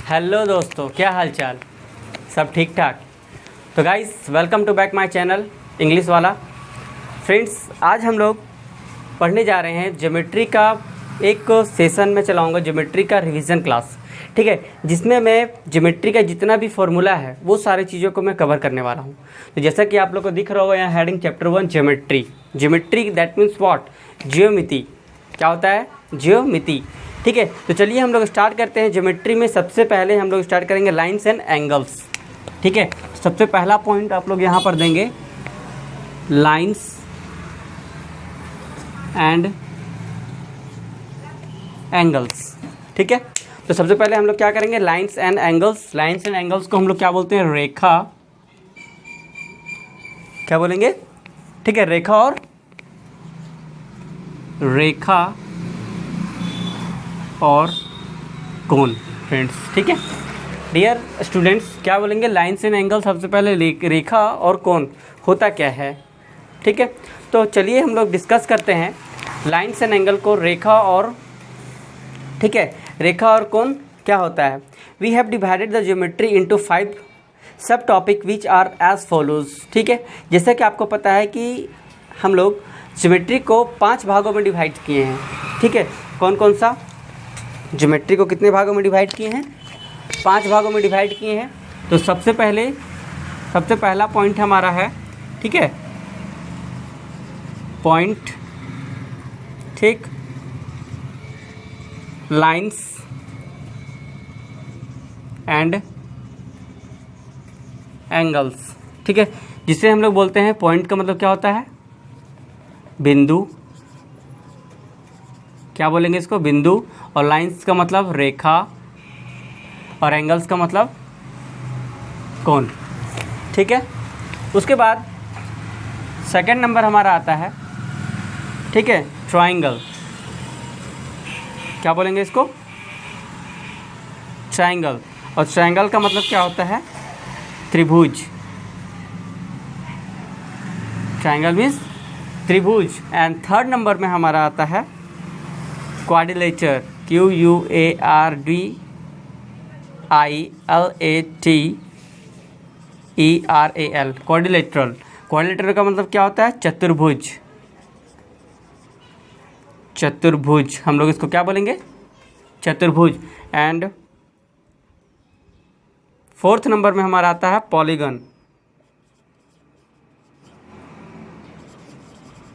Hello दोस्तों, क्या हाल चाल? सब ठीक ठाक? तो guys, welcome to back my channel English वाला। फ्रेंड्स, आज हम लोग पढ़ने जा रहे हैं ज्योमेट्री का एक सेशन में चलाऊंगा, ज्योमेट्री का रिवीजन क्लास। ठीक है, जिसमें मैं ज्योमेट्री का जितना भी फॉर्मूला है वो सारी चीज़ों को मैं कवर करने वाला हूँ। तो जैसा कि आप लोग को दिख रहा होगा यहाँ heading chapter 1 geometry. Geometry that means what? ज्योमिति। क्या होता है? ज्योमिति। ठीक है, तो चलिए हम लोग स्टार्ट करते हैं। ज्योमेट्री में सबसे पहले हम लोग स्टार्ट करेंगे लाइन्स एंड एंगल्स। ठीक है, सबसे पहला पॉइंट आप लोग यहाँ पर देंगे लाइन्स एंड एंगल्स। ठीक है, तो सबसे पहले हम लोग क्या करेंगे? Lines and angles. Lines and angles को हम लोग क्या बोलते हैं? रेखा। क्या बोलेंगे? ठीक है, रेखा और कोण फ्रेंड्स। ठीक है डियर स्टूडेंट्स, क्या बोलेंगे? Lines and angle. सबसे पहले रेखा और कोण होता क्या है? ठीक है, तो चलिए हम लोग डिस्कस करते हैं लाइन्स एंड एंगल को, रेखा और, ठीक है, रेखा और कोण क्या होता है। We have divided the geometry into 5 subtopic which are as follows. ठीक है, जैसा कि आपको पता है कि हम लोग ज्योमेट्री को 5 भागों में डिवाइड किए हैं। ठीक है, कौन कौन सा? ज्योमेट्री को कितने भागों में डिवाइड किए हैं? 5 भागों में डिवाइड किए हैं। तो सबसे पहला पॉइंट हमारा है, ठीक है, पॉइंट, ठीक, लाइन्स एंड एंगल्स। ठीक है, जिसे हम लोग बोलते हैं, पॉइंट का मतलब क्या होता है? बिंदु। क्या बोलेंगे इसको? बिंदु। और लाइंस का मतलब रेखा, और एंगल्स का मतलब कोण। ठीक है, उसके बाद सेकंड नंबर हमारा आता है, ठीक है, ट्रायंगल। क्या बोलेंगे इसको? ट्रायंगल। और ट्रायंगल का मतलब क्या होता है? त्रिभुज। ट्रायंगल मीन्स त्रिभुज। एंड थर्ड नंबर में हमारा आता है क्वाड्रिलेटरल। QUADRILATERAL quadrilateral. क्वाड्रिलेटरल का मतलब क्या होता है? चतुर्भुज। चतुर्भुज, हम लोग इसको क्या बोलेंगे? चतुर्भुज। एंड फोर्थ नंबर में हमारा आता है पॉलीगन।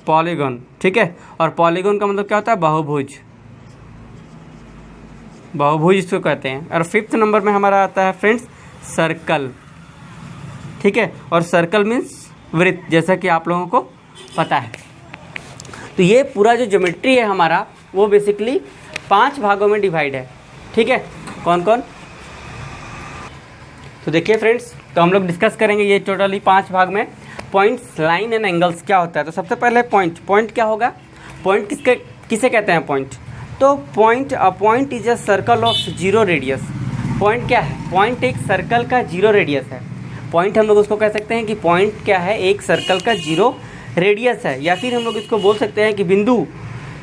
पॉलीगन, ठीक है, और पॉलीगन का मतलब क्या होता है? बहुभुज। बहुभुज इसको कहते हैं। और फिफ्थ नंबर में हमारा आता है फ्रेंड्स सर्कल। ठीक है, और सर्कल मीन्स वृत्त, जैसा कि आप लोगों को पता है। तो ये पूरा जो ज्योमेट्री है हमारा, वो बेसिकली 5 भागों में डिवाइड है। ठीक है, कौन कौन? तो देखिए फ्रेंड्स, तो हम लोग डिस्कस करेंगे ये टोटली 5 भाग में। पॉइंट्स, लाइन एंड एंगल्स क्या होता है? तो सबसे पहले पॉइंट। पॉइंट क्या होगा? पॉइंट किसे कहते हैं? पॉइंट। तो point is a circle of 0 radius. Point क्या है? पॉइंट एक सर्कल का 0 रेडियस है। पॉइंट हम लोग उसको कह सकते हैं कि पॉइंट क्या है? एक सर्कल का 0 रेडियस है। या फिर हम लोग इसको बोल सकते हैं कि बिंदु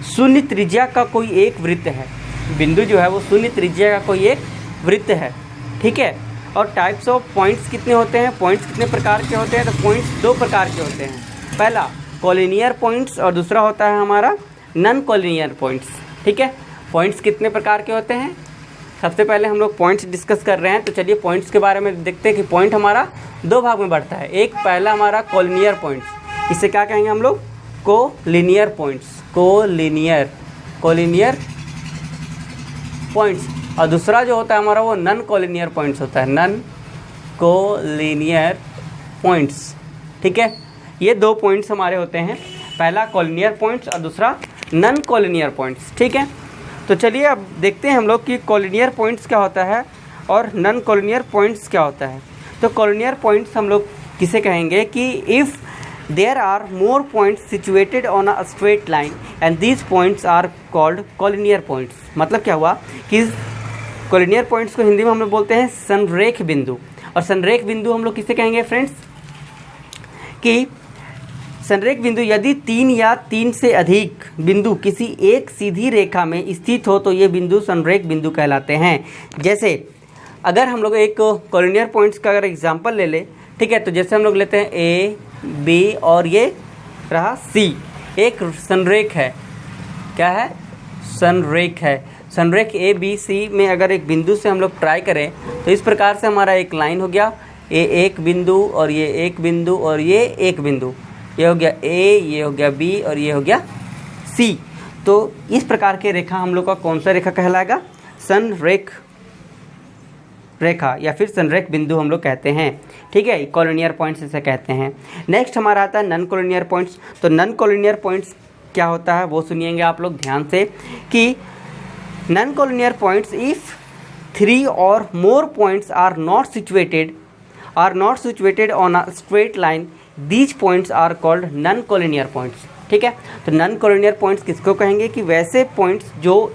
शून्य त्रिज्या का कोई एक वृत्त है। बिंदु जो है वो शून्य त्रिज्या का कोई एक वृत्त है। ठीक है, और टाइप्स ऑफ पॉइंट्स कितने होते हैं? पॉइंट्स कितने प्रकार के होते हैं? तो पॉइंट्स 2 प्रकार के होते हैं। पहला कॉलिनियर पॉइंट्स और दूसरा होता है हमारा नॉन कॉलिनियर पॉइंट्स। ठीक है, पॉइंट्स कितने प्रकार के होते हैं? सबसे पहले हम लोग पॉइंट्स डिस्कस कर रहे हैं, तो चलिए पॉइंट्स के बारे में देखते हैं कि पॉइंट हमारा 2 भाग में बढ़ता है। एक पहला हमारा कॉलिनियर पॉइंट्स, इसे क्या कहेंगे हम लोग? Collinear points. Collinear points. और दूसरा जो होता है हमारा वो नॉन कॉलिनियर पॉइंट्स होता है। Non collinear points. ठीक है, ये 2 पॉइंट्स हमारे होते हैं, पहला कॉलिनियर पॉइंट्स और दूसरा नॉन कॉलिनियर पॉइंट्स। ठीक है, तो चलिए अब देखते हैं हम लोग कि कॉलिनियर पॉइंट्स क्या होता है और नॉन कॉलिनियर पॉइंट्स क्या होता है। तो कॉलिनियर पॉइंट्स हम लोग किसे कहेंगे? कि if there are more points situated on a straight line and these points are called collinear points. मतलब क्या हुआ कि कॉलिनियर पॉइंट्स को हिंदी में हम लोग बोलते हैं संरेख बिंदु। और संरेख बिंदु हम लोग किसे कहेंगे फ्रेंड्स? कि संरेख बिंदु यदि 3 या 3 से अधिक बिंदु किसी एक सीधी रेखा में स्थित हो तो ये बिंदु संरेख बिंदु कहलाते हैं। जैसे अगर हम लोग एक कॉलिनियर पॉइंट्स का अगर एग्जांपल ले ले, ठीक है, तो जैसे हम लोग लेते हैं ए बी और ये रहा सी, एक संरेख है, क्या है, संरेख है। संरेख ए बी सी में अगर एक बिंदु से हम लोग ट्राई करें तो इस प्रकार से हमारा एक लाइन हो गया, ए एक बिंदु और ये एक बिंदु और ये एक बिंदु, ये हो गया ए, ये हो गया बी और ये हो गया सी। तो इस प्रकार के रेखा हम लोग का कौन सा रेखा कहलाएगा, संरेख रेखा या फिर संरेख बिंदु हम लोग कहते हैं, ठीक है, कॉलिनियर पॉइंट्स इसे कहते हैं। नेक्स्ट हमारा आता है नॉन कॉलिनियर पॉइंट्स। तो नॉन कॉलिनियर पॉइंट्स क्या होता है वो सुनिएंगे आप लोग ध्यान से कि नॉन कॉलिनियर पॉइंट्स इफ 3 और more points are not situated on a straight line, these points are called non collinear points, ठीक है। तो नॉन कॉलिनियर पॉइंट्स किसको कहेंगे कि वैसे पॉइंट्स जो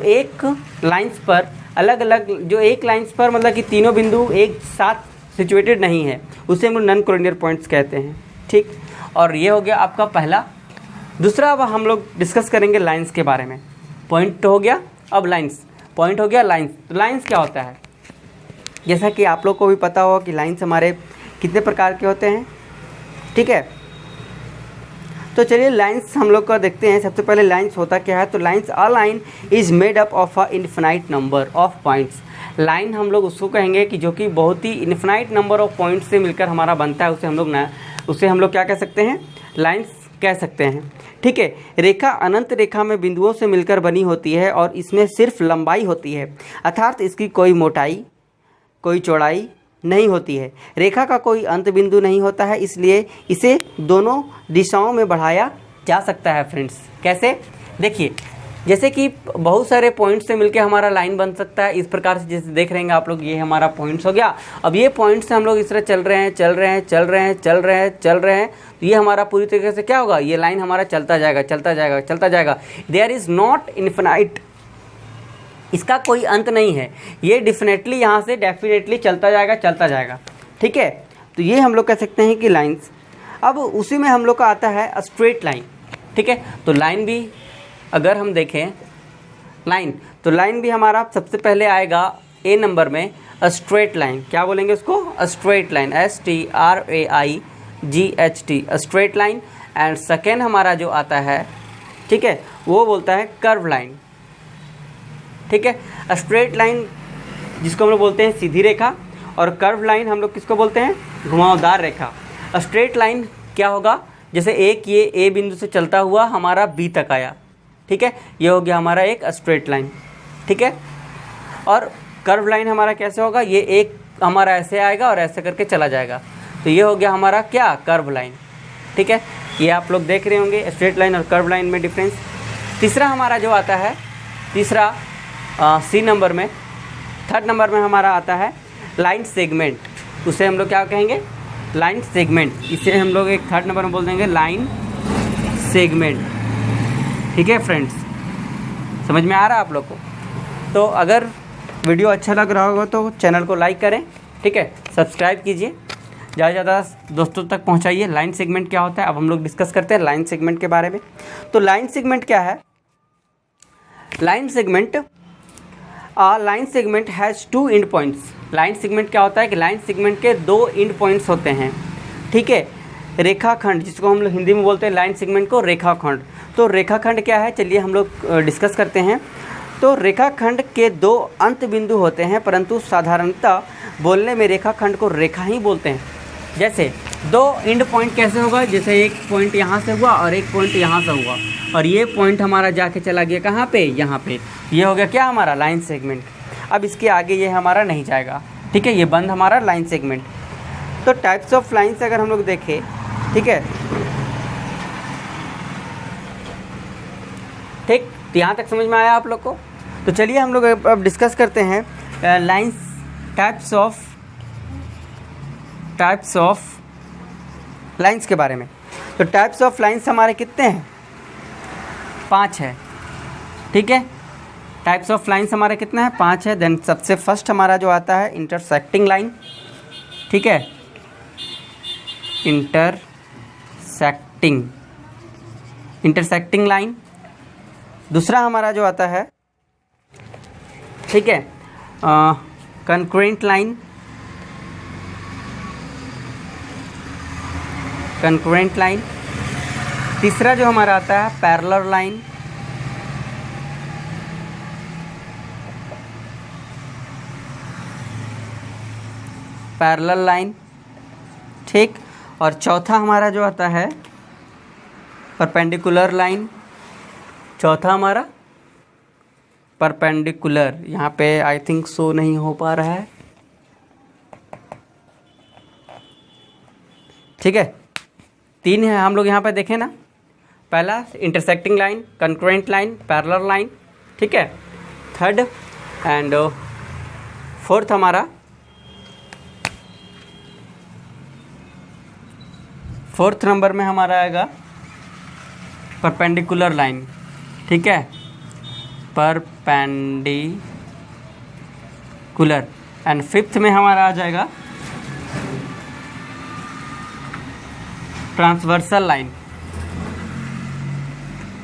एक लाइंस पर अलग अलग, जो एक लाइंस पर मतलब कि तीनों बिंदु एक साथ सिचुएटेड नहीं है, उसे हम लोग नॉन कॉलिनियर पॉइंट्स कहते हैं, ठीक। और ये हो गया आपका पहला। दूसरा अब हम लोग डिस्कस करेंगे लाइंस के बारे में। पॉइंट हो गया, अब लाइंस, पॉइंट हो गया, लाइंस। तो लाइंस क्या होता है, जैसा कि आप लोग को भी पता होगा कि लाइंस हमारे कितने प्रकार के होते हैं, ठीक है। तो चलिए लाइंस हम लोग का देखते हैं। सबसे पहले लाइंस होता क्या है, तो lines, a line is made up of a infinite number of points. Line हम लोग उसको कहेंगे कि जो कि बहुत ही इन्फिनाइट नंबर ऑफ पॉइंट्स से मिलकर हमारा बनता है, उसे हम लोग क्या कह सकते हैं, लाइंस कह सकते हैं, ठीक है। रेखा अनंत रेखा में बिंदुओं से मिलकर बनी होती है और इसमें सिर्फ लंबाई होती है, अर्थात इसकी कोई मोटाई कोई चौड़ाई नहीं होती है। रेखा का कोई अंत बिंदु नहीं होता है, इसलिए इसे दोनों दिशाओं में बढ़ाया जा सकता है फ्रेंड्स। कैसे, देखिए, जैसे कि बहुत सारे पॉइंट्स से मिलके हमारा लाइन बन सकता है, इस प्रकार से जैसे देख रहे हैं आप लोग, ये हमारा पॉइंट्स हो गया। अब ये पॉइंट्स से हम लोग इस तरह चल रहे हैं, तो ये हमारा पूरी तरीके से क्या होगा, ये लाइन हमारा चलता जाएगा। देयर इज़ नॉट इन्फिनाइट, इसका कोई अंत नहीं है, ये डेफिनेटली यहाँ से डेफिनेटली चलता जाएगा, ठीक है। तो ये हम लोग कह सकते हैं कि लाइंस। अब उसी में हम लोग का आता है स्ट्रेट लाइन, ठीक है। तो लाइन भी अगर हम देखें लाइन, तो लाइन भी हमारा सबसे पहले आएगा ए नंबर में स्ट्रेट लाइन। क्या बोलेंगे उसको, straight line, STRAIGHT, straight line. And second हमारा जो आता है, ठीक है, वो बोलता है कर्व लाइन, ठीक है। स्ट्रेट लाइन जिसको हम लोग बोलते हैं सीधी रेखा, और कर्व लाइन हम लोग किसको बोलते हैं, घुमावदार रेखा। स्ट्रेट लाइन क्या होगा, जैसे एक ये ए बिंदु से चलता हुआ हमारा बी तक आया, ठीक है, ये हो गया हमारा एक स्ट्रेट लाइन, ठीक है। और कर्व लाइन हमारा कैसे होगा, ये एक हमारा ऐसे आएगा और ऐसे करके चला जाएगा, तो ये हो गया हमारा क्या, कर्व लाइन, ठीक है। ये आप लोग देख रहे होंगे स्ट्रेट लाइन और कर्व लाइन में डिफरेंस। तीसरा हमारा जो आता है, तीसरा सी नंबर में, थर्ड नंबर में हमारा आता है लाइन सेगमेंट। उसे हम लोग क्या कहेंगे, लाइन सेगमेंट। इसे हम लोग एक थर्ड नंबर में बोल देंगे लाइन सेगमेंट, ठीक है फ्रेंड्स। समझ में आ रहा है आप लोग को। तो अगर वीडियो अच्छा लग रहा होगा तो चैनल को लाइक करें, ठीक है, सब्सक्राइब कीजिए, ज़्यादा से ज़्यादा दोस्तों तक पहुंचाइए। लाइन सेगमेंट क्या होता है, अब हम लोग डिस्कस करते हैं लाइन सेगमेंट के बारे में। तो लाइन सेगमेंट क्या है, line segment, line segment has 2 and points. Line segment क्या होता है कि लाइन सेगमेंट के 2 एंड पॉइंट्स होते हैं, ठीक है। रेखाखंड, जिसको हम लोग हिंदी में बोलते हैं लाइन सेगमेंट को रेखाखंड। तो रेखाखंड क्या है, चलिए हम लोग डिस्कस करते हैं। तो रेखाखंड के 2 अंत बिंदु होते हैं, परंतु साधारणतः बोलने में रेखाखंड को रेखा ही बोलते हैं। जैसे 2 एंड पॉइंट कैसे होगा, जैसे एक पॉइंट यहाँ से हुआ और एक पॉइंट यहाँ से हुआ, और ये पॉइंट हमारा जाके चला गया कहाँ पे, यहाँ पे, ये हो गया क्या हमारा लाइन सेगमेंट। अब इसके आगे ये हमारा नहीं जाएगा, ठीक है, ये बंद हमारा लाइन सेगमेंट। तो टाइप्स ऑफ लाइन्स अगर हम लोग देखें, ठीक है, ठीक, तो यहाँ तक समझ में आया आप लोग को। तो चलिए हम लोग अब डिस्कस करते हैं लाइन्स, टाइप्स ऑफ लाइन्स के बारे में। तो टाइप्स ऑफ लाइन्स हमारे कितने हैं, 5 है, ठीक है। टाइप्स ऑफ लाइन्स हमारे कितने हैं, 5 है। देन सबसे फर्स्ट हमारा जो आता है इंटरसेक्टिंग लाइन, ठीक है, इंटरसेक्टिंग लाइन। दूसरा हमारा जो आता है, ठीक है, कंकरेंट लाइन, कंकरेंट लाइन। तीसरा जो हमारा आता है पैरेलल लाइन, पैरेलल लाइन, ठीक। और चौथा हमारा जो आता है परपेंडिकुलर लाइन, चौथा हमारा परपेंडिकुलर, यहाँ पे आई थिंक शो नहीं हो पा रहा है, ठीक है। तीन है हम लोग यहाँ पे देखें ना, पहला intersecting line, concurrent line, parallel line, ठीक है। थर्ड एंड फोर्थ हमारा, फोर्थ नंबर में हमारा आएगा परपेंडिकुलर लाइन, ठीक है, परपेंडिकुलर। एंड फिफ्थ में हमारा आ जाएगा ट्रांसवर्सल लाइन,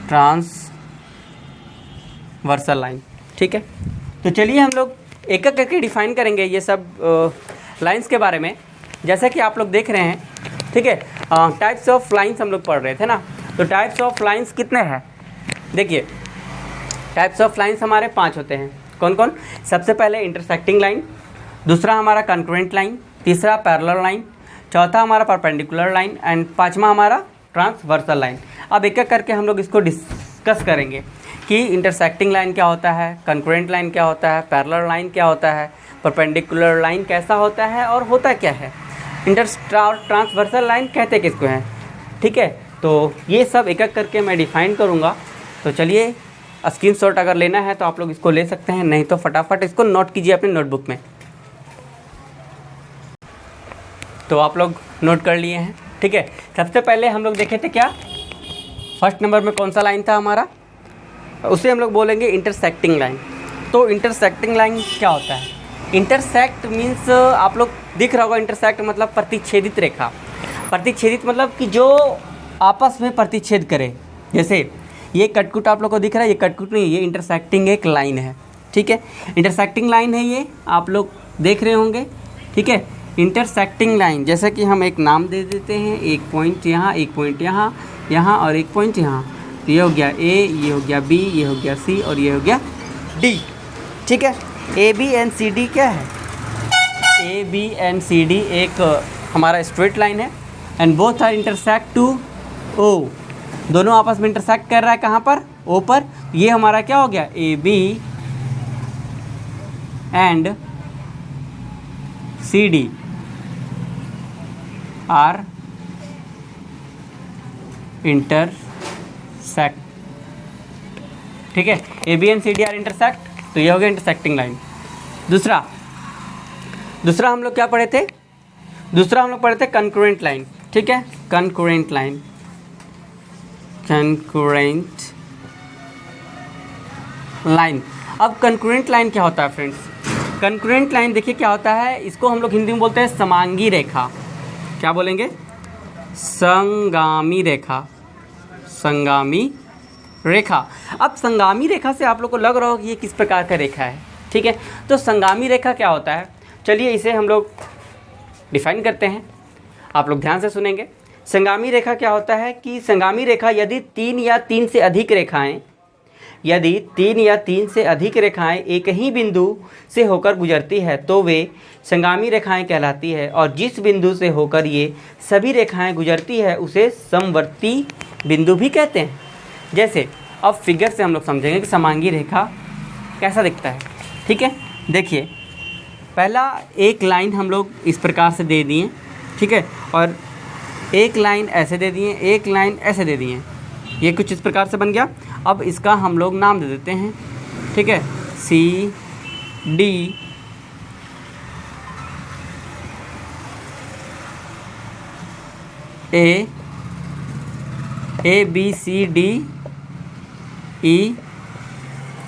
ट्रांसवर्सल लाइन, ठीक है। तो चलिए हम लोग एक एक करके डिफाइन करेंगे ये सब लाइंस के बारे में। जैसा कि आप लोग देख रहे हैं, ठीक है, टाइप्स ऑफ लाइंस हम लोग पढ़ रहे थे ना। तो टाइप्स ऑफ लाइंस कितने हैं, देखिए टाइप्स ऑफ लाइंस हमारे 5 होते हैं। कौन कौन? सबसे पहले इंटरसेक्टिंग लाइन, दूसरा हमारा कंकरेंट लाइन, तीसरा पैरेलल लाइन, चौथा हमारा परपेंडिकुलर लाइन एंड पांचवा हमारा ट्रांसवर्सल लाइन। अब एक एक करके हम लोग इसको डिस्कस करेंगे कि इंटरसेक्टिंग लाइन क्या होता है, कंकरेंट लाइन क्या होता है, पैरेलल लाइन क्या होता है, परपेंडिकुलर लाइन कैसा होता है और होता क्या है, ट्रांसवर्सल लाइन कहते किसको हैं, ठीक है। तो ये सब एक एक करके मैं डिफाइन करूँगा। तो चलिए स्क्रीनशॉट अगर लेना है तो आप लोग इसको ले सकते हैं, नहीं तो फटाफट इसको नोट कीजिए अपनी नोटबुक में। तो आप लोग नोट कर लिए हैं, ठीक है। सबसे पहले हम लोग देखे थे क्या, फर्स्ट नंबर में कौन सा लाइन था हमारा, उसे हम लोग बोलेंगे इंटरसेक्टिंग लाइन। तो इंटरसेक्टिंग लाइन क्या होता है? इंटरसेक्ट मीन्स आप लोग दिख रहा होगा, इंटरसेक्ट मतलब प्रतिच्छेदित रेखा। प्रतिच्छेदित मतलब कि जो आपस में प्रतिच्छेद करे। जैसे ये कटकुट आप लोग को दिख रहा है, ये कटकुट नहीं, ये इंटरसेक्टिंग एक लाइन है, ठीक है। इंटरसेक्टिंग लाइन है, ये आप लोग देख रहे होंगे, ठीक है। इंटरसेक्टिंग लाइन, जैसे कि हम एक नाम दे देते हैं, एक पॉइंट यहाँ, एक पॉइंट यहाँ, यहाँ और एक पॉइंट यहाँ। तो ये हो गया ए, ये हो गया बी, ये हो गया सी और ये हो गया डी, ठीक है। A B and C D क्या है? A B and C D एक हमारा स्ट्रेट लाइन है and both are intersect to O. दोनों आपस में इंटरसेक्ट कर रहा है कहाँ पर? ओ पर। ये हमारा क्या हो गया? A B and C D are intersect, ठीक है। A B and C D are intersect, तो ये हो गया इंटरसेक्टिंग लाइन। दूसरा हम लोग क्या पढ़े थे? दूसरा हम लोग पढ़े थे कंकरेंट लाइन, ठीक है। Concurrent line, concurrent line. अब कंकरेंट लाइन क्या होता है फ्रेंड्स? कंकरेंट लाइन देखिए क्या होता है, इसको हम लोग हिंदी में बोलते हैं समांगी रेखा। क्या बोलेंगे? संगामी रेखा, संगामी रेखा। अब संगामी रेखा से आप लोग को लग रहा हो कि ये किस प्रकार का रेखा है, ठीक है। तो संगामी रेखा क्या होता है, चलिए इसे हम लोग डिफाइन करते हैं, आप लोग ध्यान से सुनेंगे। संगामी रेखा क्या होता है कि संगामी रेखा यदि 3 या 3 से अधिक रेखाएं, यदि 3 या 3 से अधिक रेखाएं एक ही बिंदु से होकर गुजरती है तो वे संगामी रेखाएं कहलाती है। और जिस बिंदु से होकर ये सभी रेखाएं गुजरती है उसे समवर्ती बिंदु भी कहते हैं। जैसे अब फिगर से हम लोग समझेंगे कि समांगी रेखा कैसा दिखता है, ठीक है। देखिए पहला एक लाइन हम लोग इस प्रकार से दे दिए, ठीक है, और एक लाइन ऐसे दे दिए, एक लाइन ऐसे दे दिए, ये कुछ इस प्रकार से बन गया। अब इसका हम लोग नाम दे देते हैं, ठीक है, C D A B C D E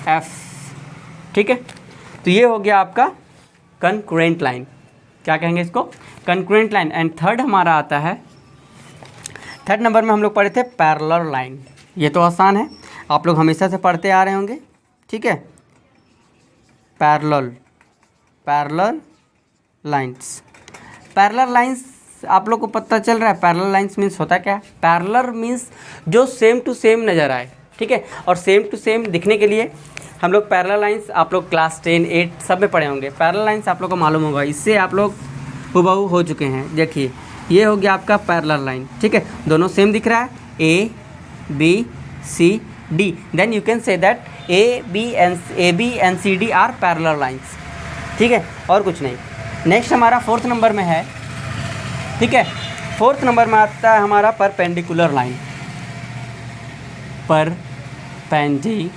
F, ठीक है। तो ये हो गया आपका कंकरेंट लाइन। क्या कहेंगे इसको? Concurrent line. एंड थर्ड हमारा आता है, थर्ड नंबर में हम लोग पढ़े थे पैरेलल लाइन। ये तो आसान है, आप लोग हमेशा से पढ़ते आ रहे होंगे, ठीक है। Parallel parallel lines. Parallel lines आप लोग को पता चल रहा है पैरेलल लाइंस मीन्स होता क्या है? पैरेलल मीन्स जो सेम टू सेम नज़र आए, ठीक है। और सेम टू सेम दिखने के लिए हम लोग पैरेलल लाइंस आप लोग क्लास 10, 8 सब में पढ़े होंगे। पैरेलल लाइंस आप लोग को मालूम होगा, इससे आप लोग हुबहू हो चुके हैं। देखिए ये हो गया आपका पैरेलल लाइन, ठीक है, दोनों सेम दिख रहा है, A B C D, then you can say that A B and C D are parallel lines, ठीक है, और कुछ नहीं। नेक्स्ट हमारा 4th नंबर में है, ठीक है, 4th नंबर में आता है हमारा perpendicular line. Perpendicular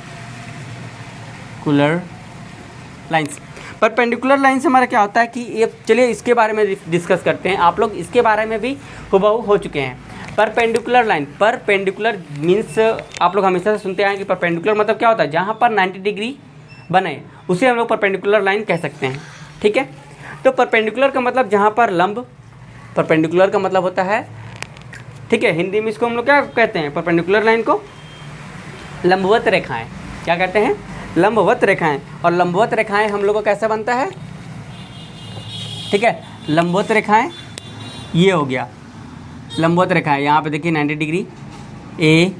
lines, perpendicular line से हमारा क्या होता है कि ये, चलिए इसके बारे में डिस्कस करते हैं। आप लोग इसके बारे में भी हुबहू हो चुके हैं। परपेंडिकुलर लाइन, परपेंडिकुलर मीन्स आप लोग हमेशा से सुनते आए कि परपेंडिकुलर मतलब क्या होता है, जहाँ पर 90 डिग्री बने उसे हम लोग परपेंडिकुलर लाइन कह सकते हैं, ठीक है। तो परपेंडिकुलर का मतलब जहाँ पर लंब, परपेंडिकुलर का मतलब होता है, ठीक है, हिंदी में इसको हम लोग क्या कहते हैं, परपेंडिकुलर लाइन को लंबवत रेखाएं, क्या कहते हैं, लंबवत रेखाएं। और लंबवत रेखाएं हम लोग को कैसे बनता है, ठीक है, लंबवत रेखाएं ये हो गया लंबवत रेखाएं, यहाँ पे देखिए 90 डिग्री, ए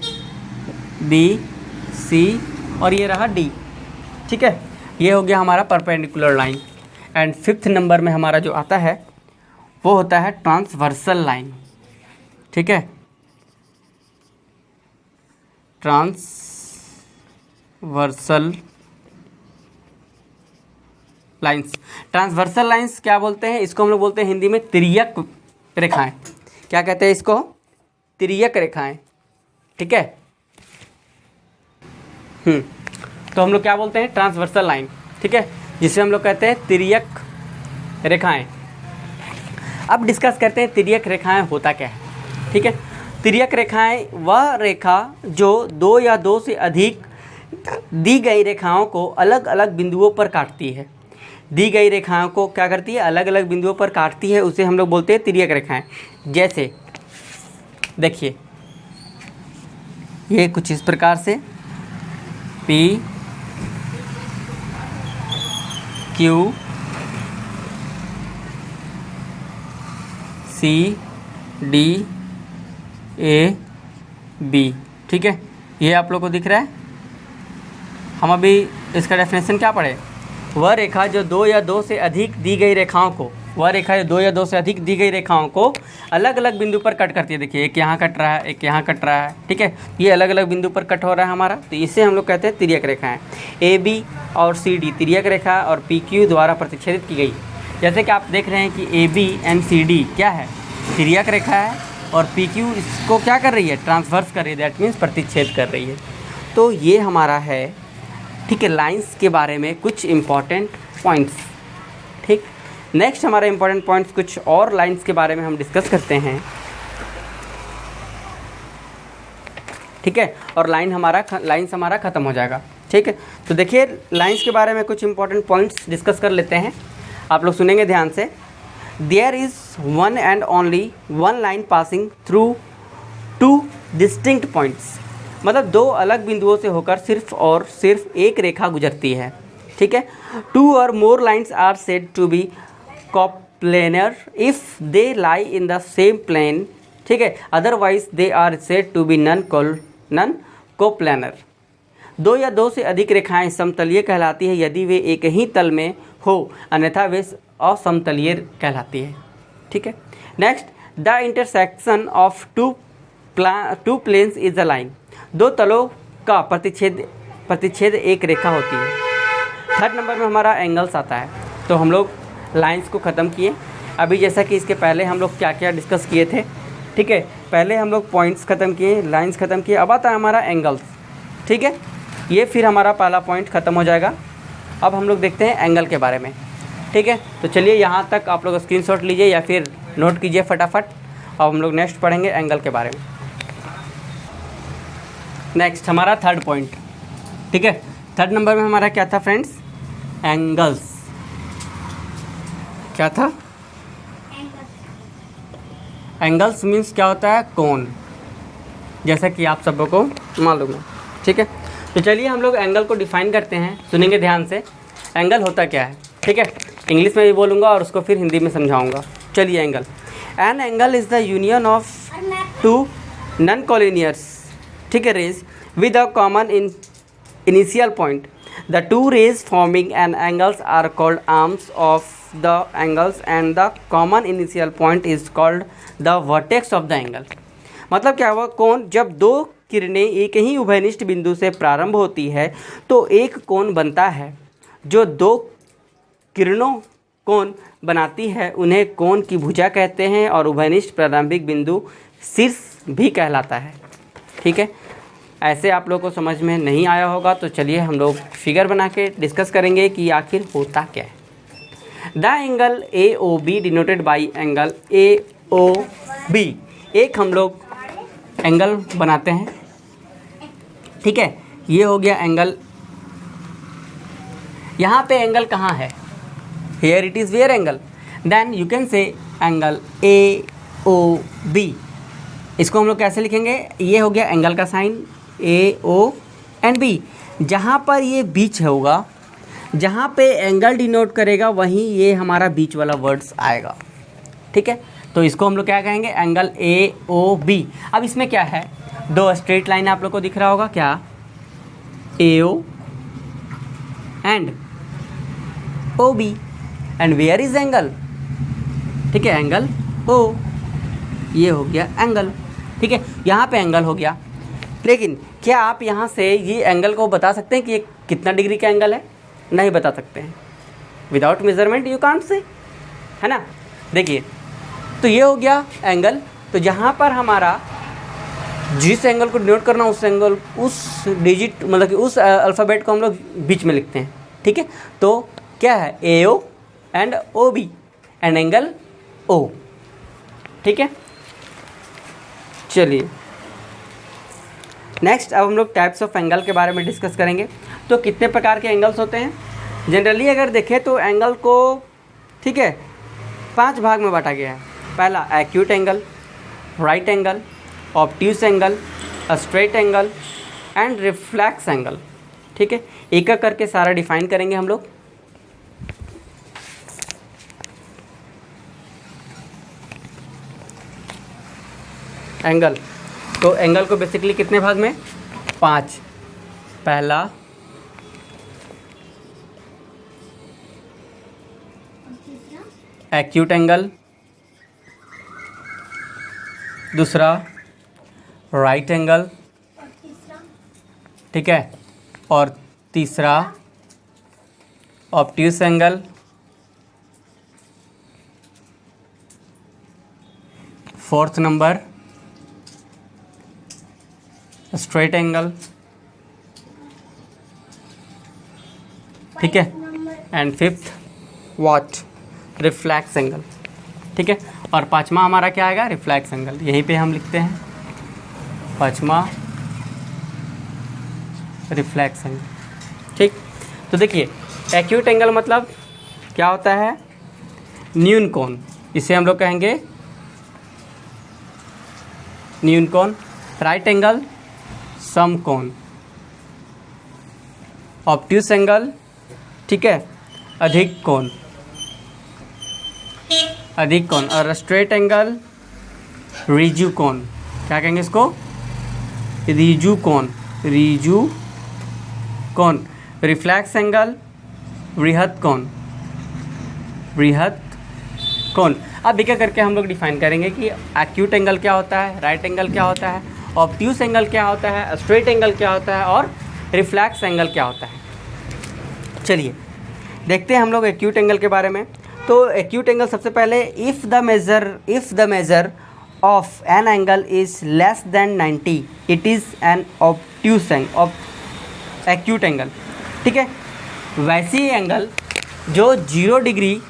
बी सी और ये रहा डी, ठीक है, ये हो गया हमारा perpendicular line. And 5th number में हमारा जो आता है वो होता है ट्रांसवर्सल लाइन, ठीक है, ट्रांसवर्सल लाइंस। ट्रांसवर्सल लाइंस क्या बोलते हैं, इसको हम लोग बोलते हैं हिंदी में तिर्यक रेखाएं। क्या कहते हैं इसको, तिर्यक रेखाएं, ठीक है। तो हम लोग क्या बोलते हैं, ट्रांसवर्सल लाइन, ठीक है, जिसे हम लोग कहते हैं तिर्यक रेखाएं। अब डिस्कस करते हैं तिर्यक रेखाएं होता क्या है, ठीक है। तिर्यक रेखाएं वह रेखा जो 2 या 2 से अधिक दी गई रेखाओं को अलग अलग बिंदुओं पर काटती है। दी गई रेखाओं को क्या करती है, अलग अलग बिंदुओं पर काटती है, उसे हम लोग बोलते हैं तिर्यक रेखाएं। जैसे देखिए ये कुछ इस प्रकार से P Q C D A B, ठीक है, ये आप लोग को दिख रहा है। हम अभी इसका डेफिनेशन क्या पढ़े, वह रेखा जो 2 या 2 से अधिक दी गई रेखाओं को, वह रेखा जो 2 या 2 से अधिक दी गई रेखाओं को अलग अलग बिंदु पर कट करती है। देखिए एक यहाँ कट रहा है, एक यहाँ कट रहा है, ठीक है, ये अलग अलग बिंदु पर कट हो रहा है हमारा, तो इसे हम लोग कहते हैं तिर्यक रेखाएं। ए बी और सी डी तिर्यक रेखा और पी क्यू द्वारा प्रतिच्छेदित की गई। जैसे कि आप देख रहे हैं कि A B and C D क्या है, तिर्यक रेखा है, और पी क्यू इसको क्या कर रही है, ट्रांसवर्स कर रही है, दैट मीन्स प्रतिच्छेद कर रही है। तो ये हमारा है, ठीक है, लाइंस के बारे में कुछ इम्पॉर्टेंट पॉइंट्स, ठीक। नेक्स्ट हमारा इम्पॉर्टेंट पॉइंट्स कुछ और लाइंस के बारे में हम डिस्कस करते हैं, ठीक है, और लाइंस हमारा ख़त्म हो जाएगा, ठीक है। तो देखिए लाइंस के बारे में कुछ इंपॉर्टेंट पॉइंट्स डिस्कस कर लेते हैं, आप लोग सुनेंगे ध्यान से। There is one and only one line passing through 2 distinct points, मतलब 2 अलग बिंदुओं से होकर सिर्फ एक रेखा गुजरती है, ठीक है। 2 or more lines are said to be coplanar if they lie in the same plane, ठीक है, otherwise they are said to be non coplanar। 2 या 2 से अधिक रेखाएं समतलीय कहलाती है यदि वे एक ही तल में हो, अन्यथा वे असमतलीय कहलाती है, ठीक है। Next, the intersection of two planes is a line, 2 तलों का प्रतिच्छेद एक रेखा होती है। 3rd नंबर में हमारा एंगल्स आता है। तो हम लोग लाइंस को ख़त्म किए। अभी जैसा कि इसके पहले हम लोग क्या क्या डिस्कस किए थे, ठीक है, पहले हम लोग पॉइंट्स ख़त्म किए, लाइंस ख़त्म किए, अब आता है हमारा एंगल्स, ठीक है। ये फिर हमारा पहला पॉइंट ख़त्म हो जाएगा। अब हम लोग देखते हैं एंगल के बारे में, ठीक है। तो चलिए यहाँ तक आप लोग स्क्रीनशॉट लीजिए या फिर नोट कीजिए फटाफट। अब हम लोग नेक्स्ट पढ़ेंगे एंगल के बारे में। नेक्स्ट हमारा 3rd पॉइंट, ठीक है। 3rd नंबर में हमारा क्या था फ्रेंड्स, एंगल्स। क्या था, एंगल्स मीन्स क्या होता है, कोण, जैसा कि आप सबों को मालूम है, ठीक है। तो चलिए हम लोग एंगल को डिफाइन करते हैं, सुनेंगे ध्यान से। एंगल होता क्या है, ठीक है, इंग्लिश में भी बोलूँगा और उसको फिर हिंदी में समझाऊँगा। चलिए, angle, an angle is the union of two non collinears, ठीक है, rays with a common initial point. The two rays forming an angles are called arms of the angles and the common initial point is called the vertex of the angle. मतलब क्या हुआ, कोण जब दो किरणें एक ही उभयनिष्ठ बिंदु से प्रारंभ होती है तो एक कोण बनता है। जो दो किरणों कोण बनाती है उन्हें कोण की भुजा कहते हैं और उभयनिष्ठ प्रारंभिक बिंदु शीर्ष भी कहलाता है। ठीक है, ऐसे आप लोगों को समझ में नहीं आया होगा तो चलिए हम लोग फिगर बना के डिस्कस करेंगे कि आखिर होता क्या है। The angle A O B denoted by angle A O B, एक हम लोग एंगल बनाते हैं। ठीक है, ये हो गया एंगल। यहाँ पे एंगल कहाँ है? Here it is where angle, then you can say angle A O B. इसको हम लोग कैसे लिखेंगे? ये हो गया एंगल का sign A O and B. जहाँ पर ये बीच होगा, जहाँ पे एंगल डिनोट करेगा वहीं ये हमारा बीच वाला वर्ड्स आएगा। ठीक है, तो इसको हम लोग क्या कहेंगे? Angle A O B. अब इसमें क्या है, दो स्ट्रेट लाइन आप लोग को दिख रहा होगा, क्या? A O and O B, and where is angle? ठीक है, एंगल ओ, ये हो गया एंगल। ठीक है, यहाँ पे एंगल हो गया। लेकिन क्या आप यहाँ से ये एंगल को बता सकते हैं कि ये कितना डिग्री का एंगल है? नहीं बता सकते हैं। Without measurement you can't say, है ना। देखिए, तो ये हो गया एंगल। तो जहाँ पर हमारा जिस एंगल को डिनोट करना, उस एंगल, उस डिजिट, मतलब कि उस अल्फ़ाबेट को हम लोग बीच में लिखते हैं। ठीक है, तो क्या है? A O and O B and angle O. ठीक है, चलिए नेक्स्ट अब हम लोग टाइप्स ऑफ एंगल के बारे में डिस्कस करेंगे। तो कितने प्रकार के एंगल्स होते हैं? जनरली अगर देखें तो एंगल को, ठीक है, 5 भाग में बांटा गया है। पहला acute angle, right angle, obtuse angle, straight angle and reflex angle. ठीक है, एक एक करके सारा डिफाइन करेंगे हम लोग। एंगल, तो एंगल को बेसिकली कितने भाग में? 5। पहला एक्यूट एंगल, दूसरा राइट एंगल, ठीक है, और तीसरा obtuse angle, fourth number straight angle, ठीक है, and fifth what? Reflex angle. ठीक है, और पांचवा हमारा क्या आएगा? Reflex angle. यहीं पे हम लिखते हैं पांचवा रिफ्लेक्स एंगल। ठीक, तो देखिए एक्यूट एंगल मतलब क्या होता है? न्यून कोण, इसे हम लोग कहेंगे न्यून कोण। राइट एंगल सम कोण, ऑब्ट्यूस एंगल, ठीक है, अधिक कोण, अधिक कोण, और स्ट्रेट एंगल रिजु कोण। क्या कहेंगे इसको? रिजु कोण, रिजु कोण। रिफ्लेक्स एंगल बृहत कोण, बृहत कोण। अब एक एक करके हम लोग डिफाइन करेंगे कि एक्यूट एंगल क्या होता है, राइट एंगल क्या होता है, ऑब्ट्यूस एंगल क्या होता है, स्ट्रेट एंगल क्या होता है और रिफ्लेक्स एंगल क्या होता है। चलिए देखते हैं हम लोग एक्यूट एंगल के बारे में। तो एक्यूट एंगल सबसे पहले if the measure of an angle is less than 90 it is an obtuse acute angle. ठीक है, वैसी एंगल जो 0 डिग्री,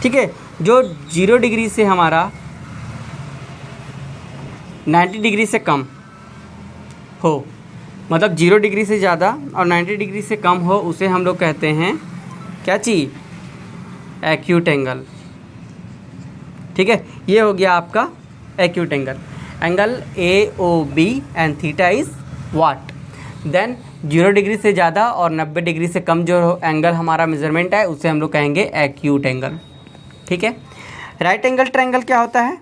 ठीक है, जो 0 डिग्री से हमारा 90 डिग्री से कम हो, मतलब 0 डिग्री से ज़्यादा और 90 डिग्री से कम हो, उसे हम लोग कहते हैं क्या चीज़? Acute angle. ठीक है, ये हो गया आपका acute angle. Angle A O B and theta is what? Then 0 degree से ज़्यादा और 90 डिग्री से कम जो एंगल हमारा मेजरमेंट है उसे हम लोग कहेंगे एक्यूट एंगल। ठीक है। राइट एंगल ट्रायंगल क्या होता है?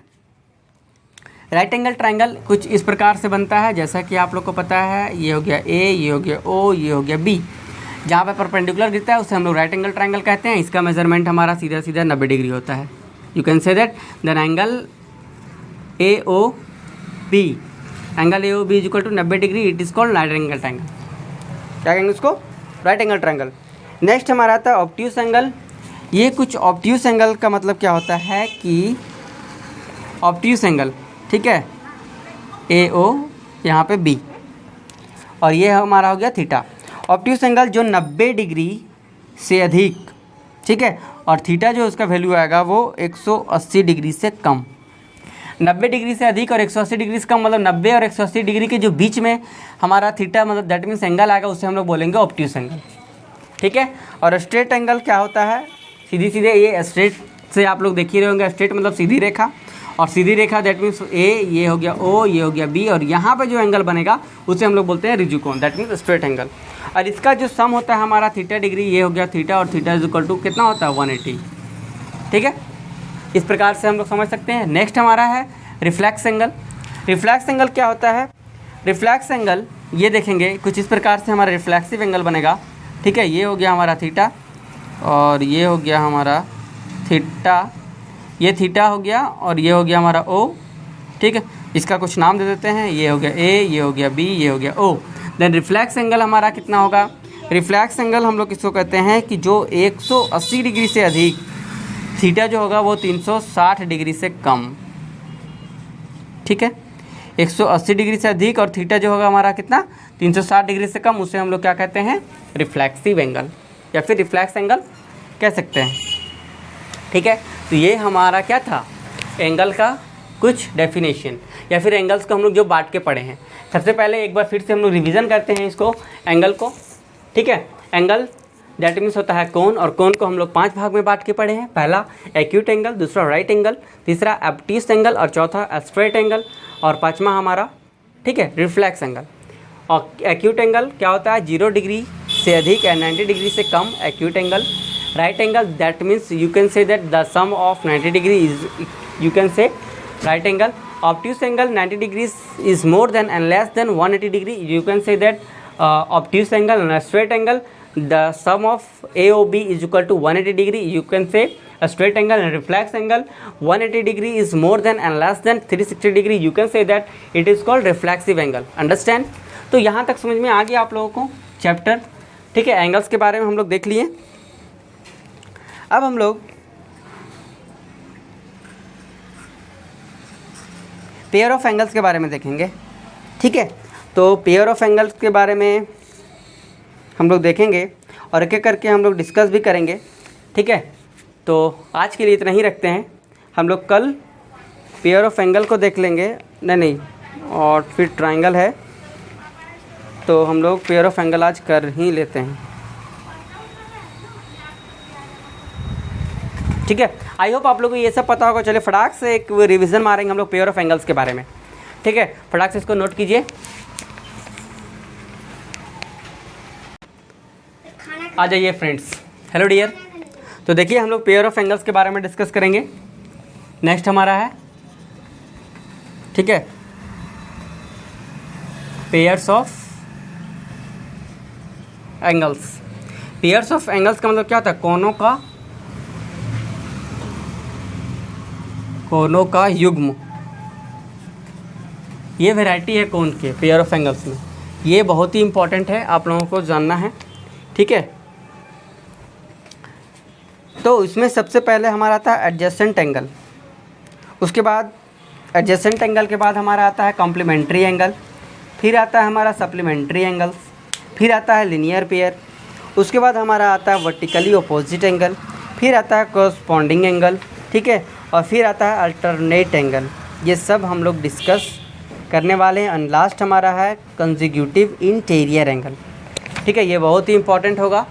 राइट एंगल ट्रायंगल कुछ इस प्रकार से बनता है, जैसा कि आप लोग को पता है, ये हो गया ए, ये हो गया ओ, ये हो गया बी। जहाँ पे परपेंडिकुलर गिरता है उसे हम लोग राइट एंगल ट्रायंगल कहते हैं। इसका मेजरमेंट हमारा सीधा सीधा 90 डिग्री होता है। You can say that the angle A O B, angle A O B is equal to 90 degree, it is called right angle triangle. क्या कहेंगे उसको? Right angle triangle. नेक्स्ट हमारा आता है ऑब्ट्यूस एंगल। ये कुछ ऑब्ट्यूस एंगल का मतलब क्या होता है कि ऑब्ट्यूस एंगल, ठीक है, ए ओ यहाँ पे बी और ये हमारा हो गया थीटा। ऑब्ट्यूस एंगल जो 90 डिग्री से अधिक, ठीक है, और थीटा जो उसका वैल्यू आएगा वो 180 डिग्री से कम। 90 डिग्री से अधिक और 180 डिग्री से कम मतलब 90 और 180 डिग्री के जो बीच में हमारा थीटा मतलब दैट मीन्स एंगल आएगा उसे हम लोग बोलेंगे ऑब्ट्यूस एंगल। ठीक है। और स्ट्रेट एंगल क्या होता है? सीधी सीधे ये स्ट्रेट से आप लोग देख ही रहे होंगे, स्ट्रेट मतलब सीधी रेखा, और सीधी रेखा दैट मीन्स ए, ये हो गया ओ, ये हो गया बी, और यहाँ पे जो एंगल बनेगा उसे हम लोग बोलते हैं रिजिकोन, दैट मीन्स स्ट्रेट एंगल। और इसका जो सम होता है हमारा थीटा डिग्री, ये हो गया थीटा, और थीटा इज इक्वल टू कितना होता है 180। ठीक है, इस प्रकार से हम लोग समझ सकते हैं। नेक्स्ट हमारा है रिफ्लेक्स एंगल। रिफ्लेक्स एंगल क्या होता है? रिफ्लेक्स एंगल ये देखेंगे कुछ इस प्रकार से हमारा रिफ्लेक्सिव एंगल बनेगा। ठीक है, ये हो गया हमारा थीटा और ये हो गया हमारा थीटा, ये थीटा हो गया और ये हो गया हमारा ओ। ठीक है, इसका कुछ नाम दे देते हैं, ये हो गया ए, ये हो गया बी, ये हो गया ओ। देन रिफ्लेक्स एंगल हमारा कितना होगा? रिफ्लेक्स एंगल हम लोग किसको कहते हैं कि जो 180 डिग्री से अधिक, थीटा जो होगा वो 360 डिग्री से कम। ठीक है, 180 डिग्री से अधिक और थीटा जो होगा हमारा कितना 360 डिग्री से कम, उसे हम लोग क्या कहते हैं? रिफ्लेक्सिव एंगल या फिर रिफ्लेक्स एंगल कह सकते हैं। ठीक है, तो ये हमारा क्या था? एंगल का कुछ डेफिनेशन या फिर एंगल्स को हम लोग जो बांट के पढ़े हैं। सबसे पहले एक बार फिर से हम लोग रिवीजन करते हैं इसको, एंगल को। ठीक है, एंगल दैट मीन्स होता है कोण, और कोण को हम लोग 5 भाग में बांट के पढ़े हैं। पहला एक्यूट एंगल, दूसरा राइट एंगल, तीसरा ऑब्ट्यूस एंगल और चौथा स्ट्रेट एंगल और पांचवा हमारा, ठीक है, रिफ्लेक्स एंगल। और एक्यूट एंगल क्या होता है? 0 डिग्री से अधिक एंड 90 डिग्री से कम acute angle. Right angle that means you can say that the sum of 90 degree is, you can say right angle. Obtuse angle 90 degree is more than and less than 180 degree, you can say that obtuse angle. And straight angle the sum of AOB is equal to 180 degree, you can say a straight angle. And reflex angle 180 degree is more than and less than 360 degree, you can say that it is called reflexive angle. Understand? तो यहाँ तक समझ में आ गया आप लोगों को chapter. ठीक है, एंगल्स के बारे में हम लोग देख लिए। अब हम लोग पेयर ऑफ एंगल्स के बारे में देखेंगे। ठीक है, तो पेयर ऑफ एंगल्स के बारे में हम लोग देखेंगे और एक एक करके हम लोग डिस्कस भी करेंगे। ठीक है, तो आज के लिए इतना ही रखते हैं। हम लोग कल पेयर ऑफ एंगल को देख लेंगे, नहीं और फिर ट्रायंगल है, तो हम लोग पेयर ऑफ एंगल आज कर ही लेते हैं। ठीक है, आई होप आप लोगों को ये सब पता होगा। चलिए फटाक से एक रिवीजन मारेंगे हम लोग पेयर ऑफ एंगल्स के बारे में। ठीक है, फटाक से इसको नोट कीजिए। आ जाइए फ्रेंड्स। Hello dear. तो देखिए हम लोग पेयर ऑफ एंगल्स के बारे में डिस्कस करेंगे। नेक्स्ट हमारा है, ठीक है, pairs of angles. Pairs of angles का मतलब क्या होता है? कोनों का युग्म। ये वैरायटी है कोण के पेयर ऑफ एंगल्स में। ये बहुत ही इंपॉर्टेंट है, आप लोगों को जानना है। ठीक है, तो इसमें सबसे पहले हमारा आता है एडजेसेंट एंगल, उसके बाद एडजेसेंट एंगल के बाद हमारा आता है कॉम्प्लीमेंट्री एंगल, फिर आता है हमारा सप्लीमेंट्री एंगल्स, फिर आता है लिनियर पेयर, उसके बाद हमारा आता है वर्टिकली अपोजिट एंगल, फिर आता है कॉरस्पॉन्डिंग एंगल। ठीक है, और फिर आता है अल्टरनेट एंगल। ये सब हम लोग डिस्कस करने वाले हैं। एंड लास्ट हमारा है कंसेक्यूटिव इंटीरियर एंगल। ठीक है, ये बहुत ही इंपॉर्टेंट होगा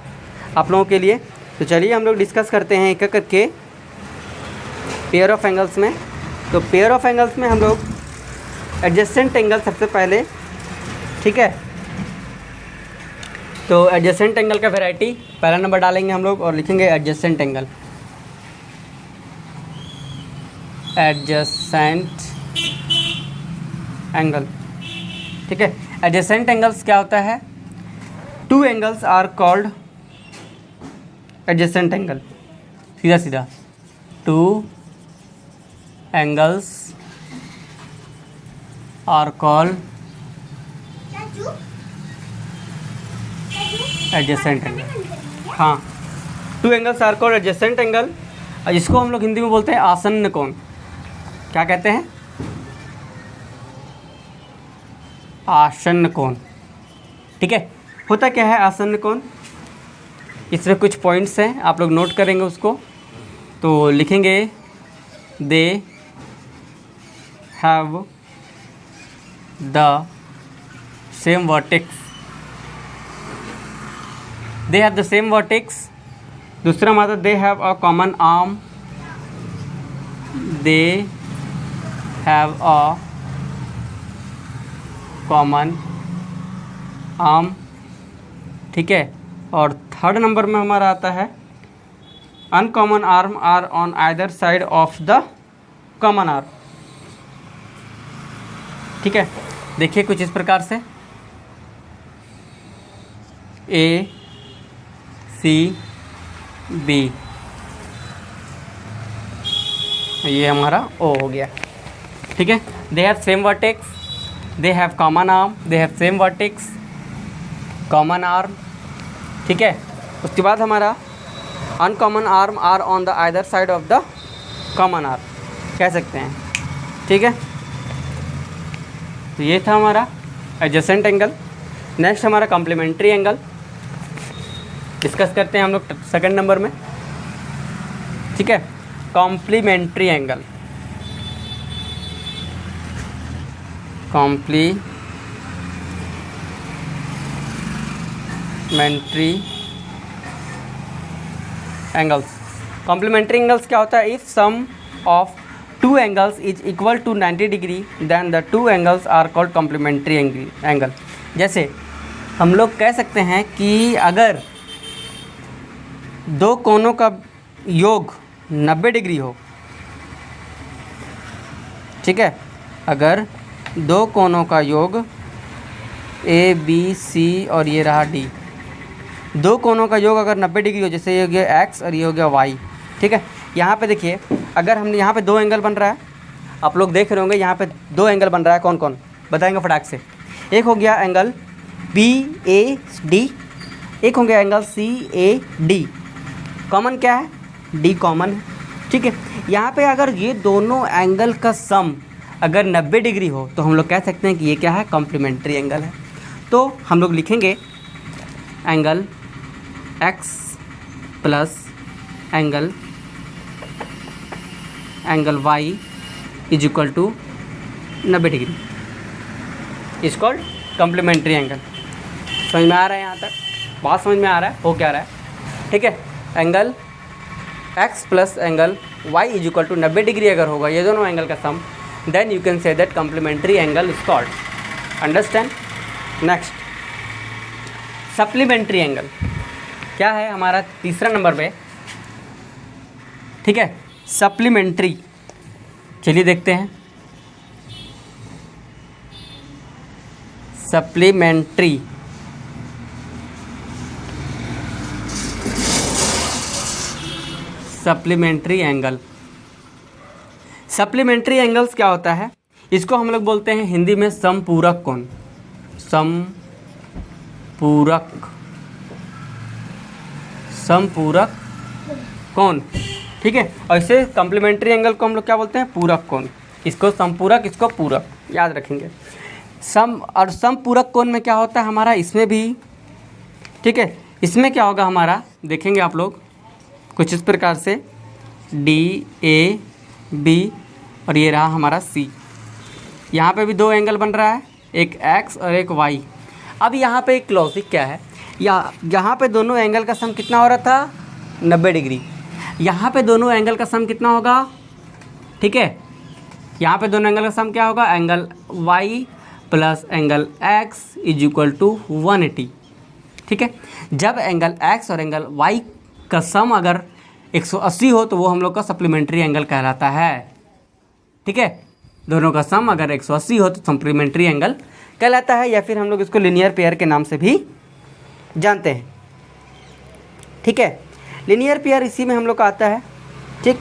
आप लोगों के लिए। तो चलिए हम लोग डिस्कस करते हैं एक एक करके पेयर ऑफ एंगल्स में। तो पेयर ऑफ एंगल्स में हम लोग एडजेसेंट एंगल सबसे पहले, ठीक है, तो एडजेसेंट एंगल का वैरायटी पहला नंबर डालेंगे हम लोग और लिखेंगे एडजेसेंट एंगल। एडजेसेंट एंगल, ठीक है। एडजेसेंट एंगल्स क्या होता है? Two angles are called adjacent angle. सीधा सीधा, two angles are called adjacent angle. हाँ, two angles are called adjacent angle. इसको हम लोग हिंदी में बोलते हैं आसन्न कोण। क्या कहते हैं? आसन्न कोण, ठीक है। होता क्या है आसन्न कोण? इसमें कुछ पॉइंट्स हैं, आप लोग नोट करेंगे उसको। तो लिखेंगे they have the same vertex. They have the same vertex. दूसरा मतलब they have a common arm. They have a common arm, ठीक है। और थर्ड नंबर में हमारा आता है uncommon arm are on either side of the common arm, ठीक है। देखिए कुछ इस प्रकार से ए सी बी, ये हमारा ओ हो गया, ठीक है। They have same vertex, they have common arm, they have same vertex, common arm, ठीक है। उसके बाद हमारा uncommon arm are on the either side of the common arm कह सकते हैं, ठीक है। तो ये था हमारा एडजेसेंट एंगल। नेक्स्ट हमारा कॉम्प्लीमेंट्री एंगल डिस्कस करते हैं हम लोग सेकंड नंबर में, ठीक है। Complementary angle, complementary angles. Complementary angles क्या होता है? If some of two angles is equal to 90 degree then the two angles are called complementary angle. जैसे हम लोग कह सकते हैं कि अगर दो कोनों का योग 90 डिग्री हो, ठीक है। अगर दो कोनों का योग ए बी सी और ये रहा डी, दो कोनों का योग अगर 90 डिग्री हो, जैसे ये हो गया एक्स और ये हो गया वाई, ठीक है। यहाँ पे देखिए, अगर हमने यहाँ पे दो एंगल बन रहा है, आप लोग देख रहे होंगे यहाँ पे दो एंगल बन रहा है। कौन कौन बताएंगे फटाक से? एक हो गया एंगल बी ए डी, एक हो गया angle C A D. Common क्या है? डी कॉमन है, ठीक है। यहाँ पे अगर ये दोनों एंगल का सम अगर 90 डिग्री हो तो हम लोग कह सकते हैं कि ये क्या है? कॉम्प्लीमेंट्री एंगल है। तो हम लोग लिखेंगे angle X plus angle Y is equal to 90 degree, is called complementary angle. समझ में आ रहा है? यहाँ तक बात समझ में आ रहा है? हो क्या रहा है? ठीक है। Angle x plus angle y is equal to 90 degree अगर होगा ये दोनों एंगल का sum, then you can say that complementary angle is called. Understand? Next supplementary angle क्या है हमारा तीसरा नंबर पे, ठीक है। सप्लीमेंट्री, चलिए देखते हैं। Supplementary angle. सप्लीमेंट्री एंगल्स क्या होता है? इसको हम लोग बोलते हैं हिंदी में समपूरक कोण। समपूरक कोण, ठीक है। और इसे कॉम्प्लीमेंट्री एंगल को हम लोग क्या बोलते हैं? पूरक कोण। इसको समपूरक, इसको पूरक, याद रखेंगे। समपूरक कोण में क्या होता है हमारा? इसमें भी, ठीक है। इसमें क्या होगा हमारा, देखेंगे आप लोग कुछ इस प्रकार से, डी ए बी और ये रहा हमारा सी। यहाँ पे भी दो एंगल बन रहा है, एक एक्स और एक वाई। अब यहाँ पे एक लॉजिक क्या है, यहाँ पे दोनों एंगल का सम कितना हो रहा था? 90 डिग्री। यहाँ पे दोनों एंगल का सम कितना होगा? ठीक है, यहाँ पे दोनों एंगल का सम क्या होगा? Angle Y plus angle X is equal to 180। ठीक है। जब एंगल एक्स और एंगल वाई का सम अगर 180 हो तो वो हम लोग का सप्लीमेंट्री एंगल कहलाता है, ठीक है। दोनों का सम अगर 180 हो तो सप्लीमेंट्री एंगल कहलाता है, या फिर हम लोग इसको लीनियर पेयर के नाम से भी जानते हैं, ठीक है। लीनियर पेयर इसी में हम लोग का आता है, ठीक।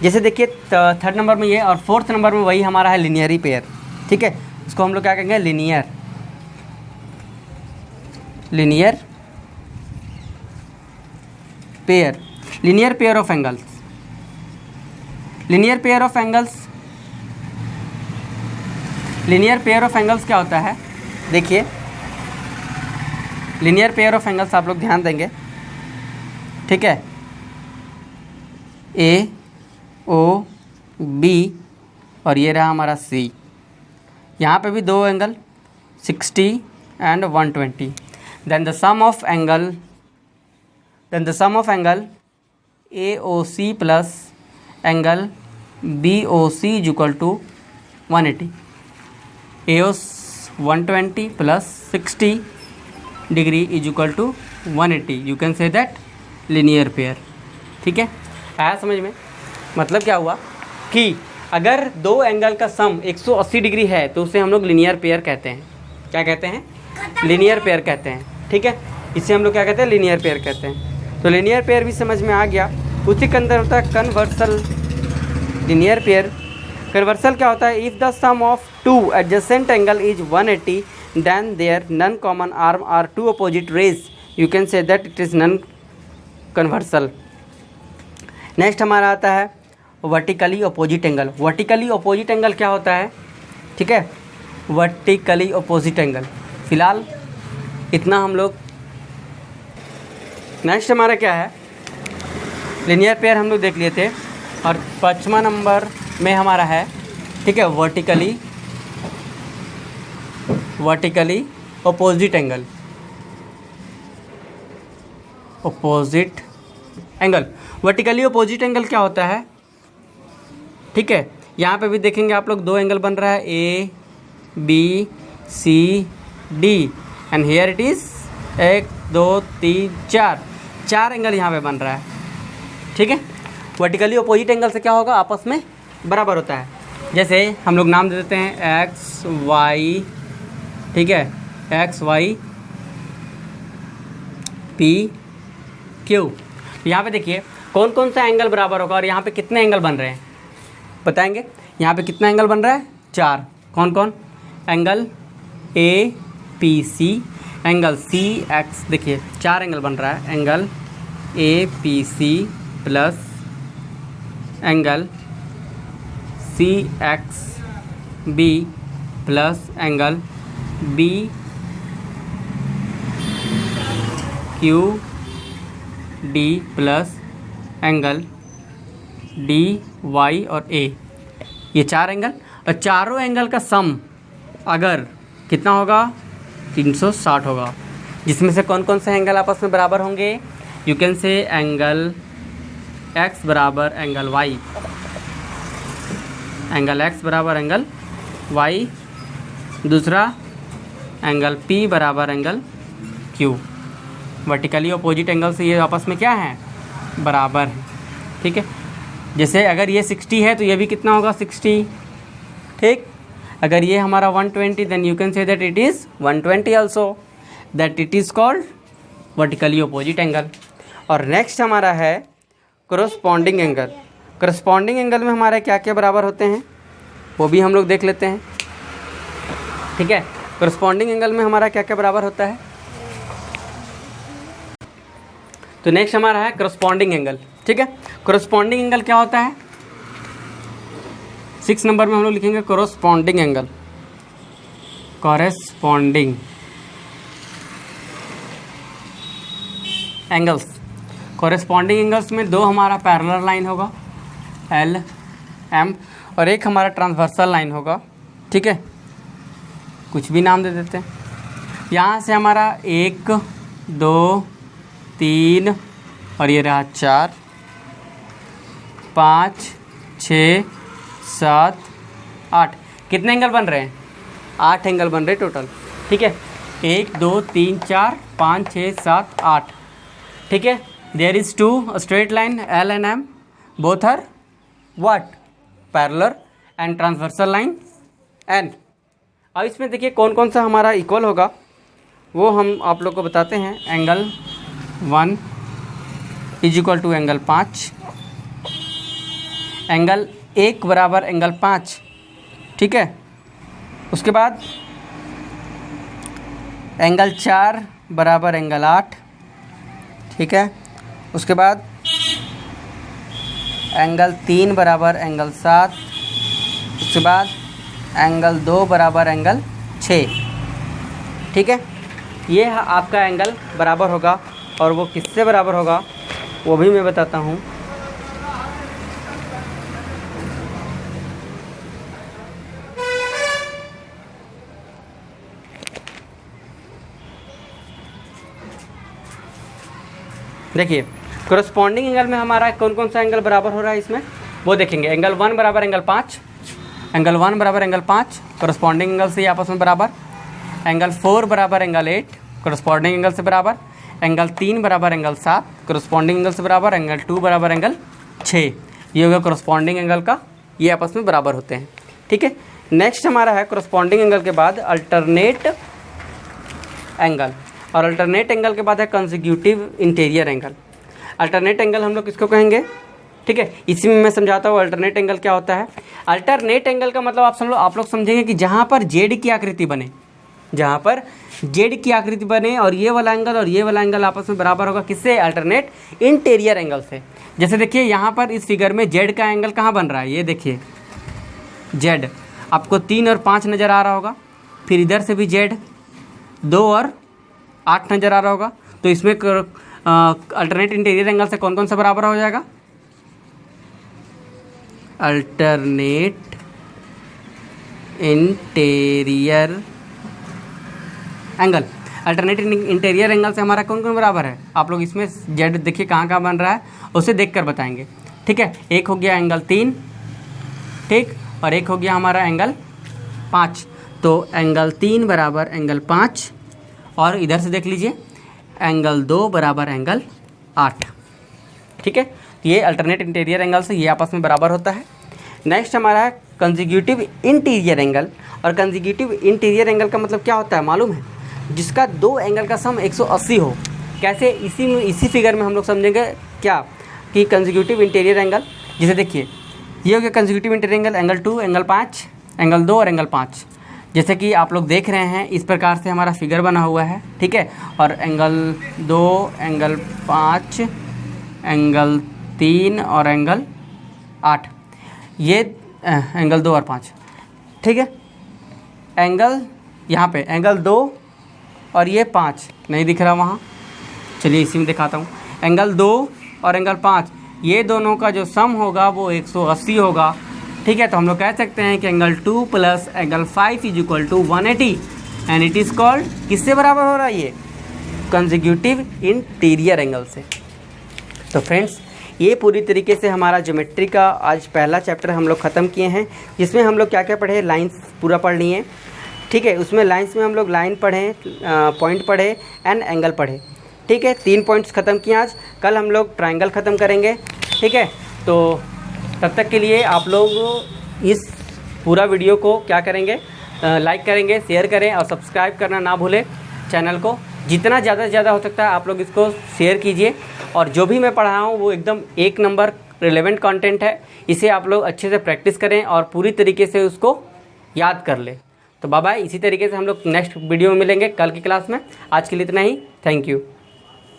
जैसे देखिए थर्ड नंबर में ये और फोर्थ नंबर में वही हमारा है लीनियरी पेयर, ठीक है। इसको हम लोग क्या कहेंगे, linear pair, linear pair of angles. Linear pair of angles क्या होता है, देखिए लीनियर पेयर ऑफ एंगल्स आप लोग ध्यान देंगे, ठीक है। ए ओ बी और ये रहा हमारा सी, यहाँ पे भी दो angle 60 and 120। Then the sum of angle AOC plus angle BOC is equal to 180। AO 120 plus 60 degree is equal to 180। You can say that linear pair, ठीक है। आया समझ में? मतलब क्या हुआ कि अगर दो एंगल का सम 180 डिग्री है तो उसे हम लोग लीनियर पेयर कहते हैं। क्या कहते हैं? लीनियर पेयर कहते हैं, ठीक है। इसे हम लोग क्या कहते हैं? लीनियर पेयर कहते हैं। तो लीनियर पेयर भी समझ में आ गया। उसी के अंदर होता है कन्वर्सल लीनियर पेयर। कन्वर्सल क्या होता है? If the sum of two adjacent angle is 180 then there non common arm are two opposite rays, you can say that it is non conversal. Next हमारा आता है vertically opposite angle. Vertically opposite angle क्या होता है? ठीक है, vertically opposite angle. फिलहाल इतना हम लोग। नेक्स्ट हमारा क्या है? लीनियर पेयर हम लोग देख लिए थे। और 5वां नंबर में हमारा है, ठीक है, vertically opposite angle. Opposite angle, vertically opposite angle क्या होता है? ठीक है, यहाँ पे भी देखेंगे आप लोग दो एंगल बन रहा है, A B C D and here it is 1 2 3 4 angle यहाँ पे बन रहा है, ठीक है। वर्टिकली अपोजिट एंगल से क्या होगा? आपस में बराबर होता है। जैसे हम लोग नाम दे देते हैं एक्स वाई, ठीक है, एक्स वाई पी क्यू। यहाँ पे देखिए कौन कौन सा एंगल बराबर होगा और यहाँ पे कितने एंगल बन रहे हैं बताएंगे। यहाँ पे कितना एंगल बन रहा है? 4। कौन कौन? Angle A P C, angle C X. देखिए 4 एंगल बन रहा है, angle A P C plus angle C X B plus angle B Q D plus angle D Y और ए। ये 4 एंगल, और चारों एंगल का सम अगर कितना होगा? 360 होगा। जिसमें से कौन कौन से एंगल आपस में बराबर होंगे? You can say angle x बराबर एंगल वाई, एंगल एक्स बराबर एंगल वाई। दूसरा एंगल पी बराबर angle Q. Vertically opposite angle से ये आपस में क्या है? बराबर है, ठीक है। जैसे अगर ये 60 है तो ये भी कितना होगा? 60, ठीक। अगर ये हमारा 120 then you can say that it is 120 also, that it is called vertically opposite angle. और नेक्स्ट हमारा है कोरस्पॉन्डिंग एंगल। कोरस्पॉन्डिंग एंगल में हमारे क्या क्या बराबर होते हैं वो भी हम लोग देख लेते हैं, ठीक है। कोरस्पॉन्डिंग एंगल में हमारा क्या क्या बराबर होता है? तो नेक्स्ट हमारा है कोरस्पॉन्डिंग एंगल, ठीक है। कोरस्पॉन्डिंग एंगल क्या होता है? 6 नंबर में हम लोग लिखेंगे corresponding angle. Corresponding angles, corresponding angles में दो हमारा पैरेलल लाइन होगा एल एम, और एक हमारा ट्रांसवर्सल लाइन होगा, ठीक है। कुछ भी नाम दे देते हैं। यहाँ से हमारा 1 2 3 और ये रहा 4 5 6 7 8। कितने एंगल बन रहे हैं? 8 एंगल बन रहे टोटल, ठीक है। 1 2 3 4 5 6 7 8, ठीक है। There is two straight line L and M, both are what, parallel and transversal line N। अब इसमें देखिए कौन कौन सा हमारा इक्वल होगा वो हम आप लोग को बताते हैं। Angle 1 is equal to angle 5, angle 1 बराबर एंगल 5, ठीक है। उसके बाद एंगल 4 बराबर एंगल 8, ठीक है। उसके बाद एंगल 3 बराबर एंगल 7, उसके बाद एंगल 2 बराबर एंगल 6, ठीक है। ये आपका एंगल बराबर होगा और वो किससे बराबर होगा वो भी मैं बताता हूँ। देखिए कोरस्पॉन्डिंग एंगल में हमारा कौन कौन सा एंगल बराबर हो रहा है इसमें वो देखेंगे। एंगल 1 बराबर एंगल 5, एंगल 1 बराबर एंगल 5 कोरस्पॉन्डिंग एंगल से आपस में बराबर। एंगल 4 बराबर एंगल 8 कोरस्पॉन्डिंग एंगल से बराबर। एंगल 3 बराबर एंगल 7 कोरस्पॉन्डिंग एंगल से बराबर। एंगल 2 बराबर एंगल 6, ये होगा कोरस्पॉन्डिंग एंगल का, ये आपस में बराबर होते हैं, ठीक है। नेक्स्ट हमारा है कोरस्पॉन्डिंग एंगल के बाद अल्टरनेट एंगल, और अल्टरनेट एंगल के बाद है consecutive interior angle. Alternate angle हम लोग किसको कहेंगे, ठीक है। इसी में मैं समझाता हूँ अल्टरनेट एंगल क्या होता है। अल्टरनेट एंगल का मतलब आप लोग समझेंगे कि जहाँ पर जेड की आकृति बने, जहाँ पर जेड की आकृति बने और ये वाला एंगल और ये वाला एंगल आपस में बराबर होगा, किससे, अल्टरनेट इंटीरियर एंगल से। जैसे देखिए यहाँ पर इस फिगर में जेड का एंगल कहाँ बन रहा है, ये देखिए जेड आपको 3 और 5 नज़र आ रहा होगा। फिर इधर से भी जेड 2 और 8 नज़र आ रहा होगा। तो इसमें अल्टरनेट इंटीरियर एंगल से कौन कौन सा बराबर हो जाएगा, alternate interior angle. Alternate interior angle से हमारा कौन कौन बराबर है, आप लोग इसमें जेड देखिए कहाँ कहाँ बन रहा है उसे देखकर बताएंगे, ठीक है। एक हो गया एंगल 3, ठीक, और एक हो गया हमारा एंगल 5। तो एंगल 3 बराबर एंगल 5, और इधर से देख लीजिए एंगल 2 बराबर एंगल 8, ठीक है। ये अल्टरनेट इंटीरियर एंगल से ये आपस में बराबर होता है। नेक्स्ट हमारा है कंसेक्यूटिव इंटीरियर एंगल, और कंसेक्यूटिव इंटीरियर एंगल का मतलब क्या होता है मालूम है, जिसका दो एंगल का सम 180 हो। कैसे, इसी फिगर में हम लोग समझेंगे क्या कि कंसेक्यूटिव इंटीरियर एंगल, जैसे देखिए ये हो गया consecutive interior angle, angle 2 angle 5 angle 2 और एंगल 5, जैसे कि आप लोग देख रहे हैं इस प्रकार से हमारा फिगर बना हुआ है, ठीक है। और एंगल 2 एंगल 5 एंगल 3 और एंगल 8, ये एंगल 2 और 5, ठीक है। एंगल यहाँ पे एंगल 2 और ये 5 नहीं दिख रहा वहाँ, चलिए इसी में दिखाता हूँ। एंगल 2 और एंगल 5 ये दोनों का जो सम होगा वो 180 होगा, ठीक है। तो हम लोग कह सकते हैं कि angle 2 plus angle 5 is equal to 180, and it is called, किससे बराबर हो रहा है ये, कंसेक्यूटिव इंटीरियर एंगल से। तो फ्रेंड्स ये पूरी तरीके से हमारा ज्योमेट्री का आज पहला चैप्टर हम लोग ख़त्म किए हैं, जिसमें हम लोग क्या क्या पढ़े, लाइंस पूरा पढ़ लिए, ठीक है। उसमें लाइंस में हम लोग लाइन पढ़े, पॉइंट पढ़े एंड एंगल पढ़े, ठीक है। 3 पॉइंट्स ख़त्म किए आज। कल हम लोग ट्रायंगल ख़त्म करेंगे, ठीक है। तो तब तक के लिए आप लोग इस पूरा वीडियो को क्या करेंगे, लाइक करेंगे, शेयर करें और सब्सक्राइब करना ना भूलें चैनल को। जितना ज़्यादा से ज़्यादा हो सकता है आप लोग इसको शेयर कीजिए, और जो भी मैं पढ़ा हूँ वो एकदम 1 नंबर रिलेवेंट कंटेंट है, इसे आप लोग अच्छे से प्रैक्टिस करें और पूरी तरीके से उसको याद कर लें। तो बाय बाय, इसी तरीके से हम लोग नेक्स्ट वीडियो में मिलेंगे कल की क्लास में। आज के लिए इतना ही, थैंक यू।